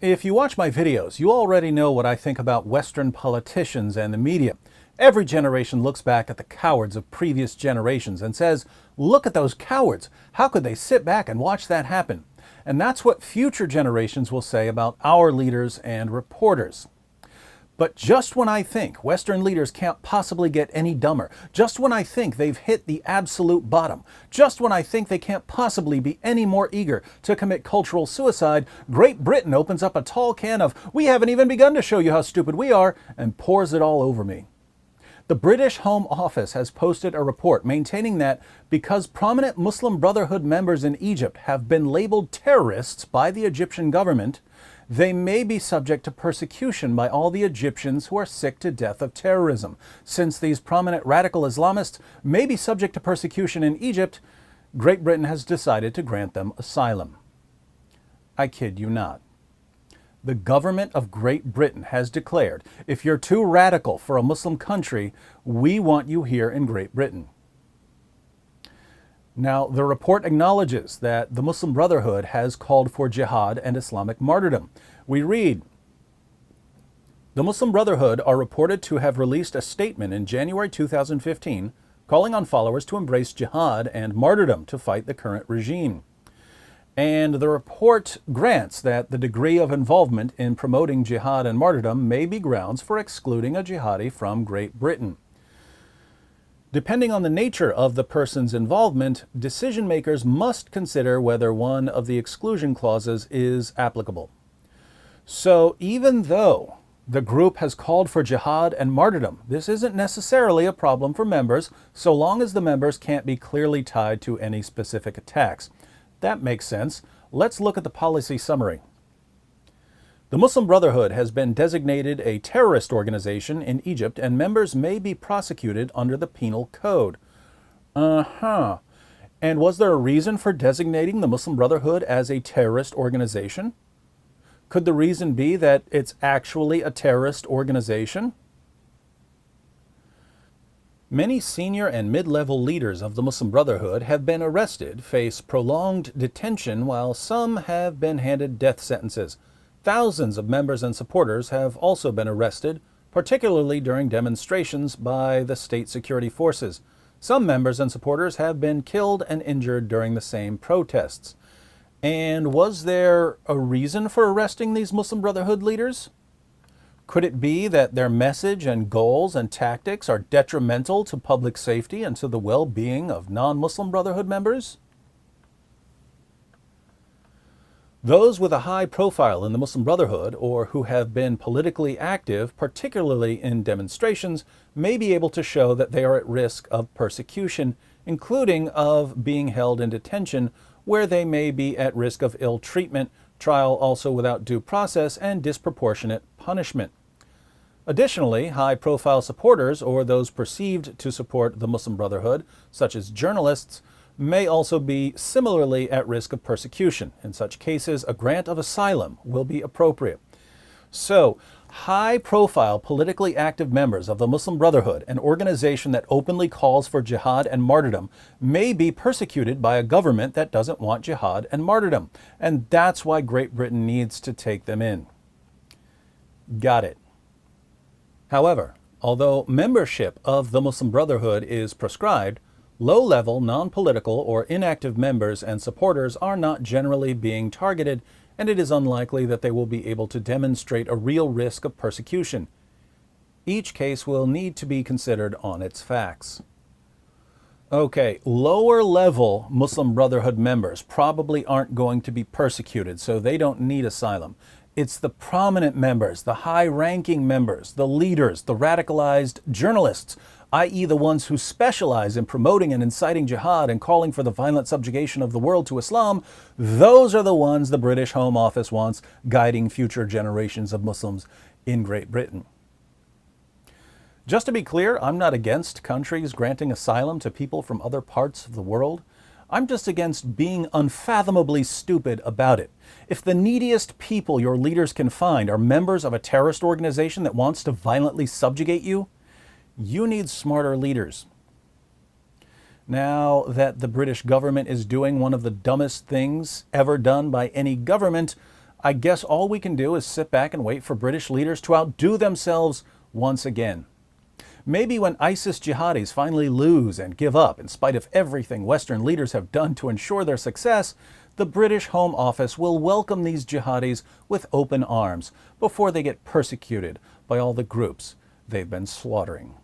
If you watch my videos, you already know what I think about Western politicians and the media. Every generation looks back at the cowards of previous generations and says, look at those cowards. How could they sit back and watch that happen? And that's what future generations will say about our leaders and reporters. But just when I think Western leaders can't possibly get any dumber, just when I think they've hit the absolute bottom, just when I think they can't possibly be any more eager to commit cultural suicide, Great Britain opens up a tall can of, we haven't even begun to show you how stupid we are, and pours it all over me. The British Home Office has posted a report maintaining that because prominent Muslim Brotherhood members in Egypt have been labeled terrorists by the Egyptian government, they may be subject to persecution by all the Egyptians who are sick to death of terrorism. Since these prominent radical Islamists may be subject to persecution in Egypt, Great Britain has decided to grant them asylum. I kid you not. The government of Great Britain has declared, if you're too radical for a Muslim country, we want you here in Great Britain. Now, the report acknowledges that the Muslim Brotherhood has called for jihad and Islamic martyrdom. We read, the Muslim Brotherhood are reported to have released a statement in January 2015 calling on followers to embrace jihad and martyrdom to fight the current regime. And the report grants that the degree of involvement in promoting jihad and martyrdom may be grounds for excluding a jihadi from Great Britain. Depending on the nature of the person's involvement, decision makers must consider whether one of the exclusion clauses is applicable. So even though the group has called for jihad and martyrdom, this isn't necessarily a problem for members, so long as the members can't be clearly tied to any specific attacks. That makes sense. Let's look at the policy summary. The Muslim Brotherhood has been designated a terrorist organization in Egypt, and members may be prosecuted under the Penal Code. And was there a reason for designating the Muslim Brotherhood as a terrorist organization? Could the reason be that it's actually a terrorist organization? Many senior and mid-level leaders of the Muslim Brotherhood have been arrested, face prolonged detention, while some have been handed death sentences. Thousands of members and supporters have also been arrested, particularly during demonstrations by the state security forces. Some members and supporters have been killed and injured during the same protests. And was there a reason for arresting these Muslim Brotherhood leaders? Could it be that their message and goals and tactics are detrimental to public safety and to the well-being of non-Muslim Brotherhood members? Those with a high profile in the Muslim Brotherhood or who have been politically active, particularly in demonstrations, may be able to show that they are at risk of persecution, including of being held in detention, where they may be at risk of ill treatment, trial also without due process, and disproportionate punishment. Additionally, high-profile supporters or those perceived to support the Muslim Brotherhood, such as journalists, may also be similarly at risk of persecution. In such cases, a grant of asylum will be appropriate. So, high-profile politically active members of the Muslim Brotherhood, an organization that openly calls for jihad and martyrdom, may be persecuted by a government that doesn't want jihad and martyrdom. And that's why Great Britain needs to take them in. Got it. However, although membership of the Muslim Brotherhood is prescribed, low-level, non-political, or inactive members and supporters are not generally being targeted, and it is unlikely that they will be able to demonstrate a real risk of persecution. Each case will need to be considered on its facts. Okay, lower-level Muslim Brotherhood members probably aren't going to be persecuted, so they don't need asylum. It's the prominent members, the high-ranking members, the leaders, the radicalized journalists, i.e. the ones who specialize in promoting and inciting jihad and calling for the violent subjugation of the world to Islam. Those are the ones the British Home Office wants guiding future generations of Muslims in Great Britain. Just to be clear, I'm not against countries granting asylum to people from other parts of the world. I'm just against being unfathomably stupid about it. If the neediest people your leaders can find are members of a terrorist organization that wants to violently subjugate you, you need smarter leaders. Now that the British government is doing one of the dumbest things ever done by any government, I guess all we can do is sit back and wait for British leaders to outdo themselves once again. Maybe when ISIS jihadis finally lose and give up, in spite of everything Western leaders have done to ensure their success, the British Home Office will welcome these jihadis with open arms before they get persecuted by all the groups they've been slaughtering.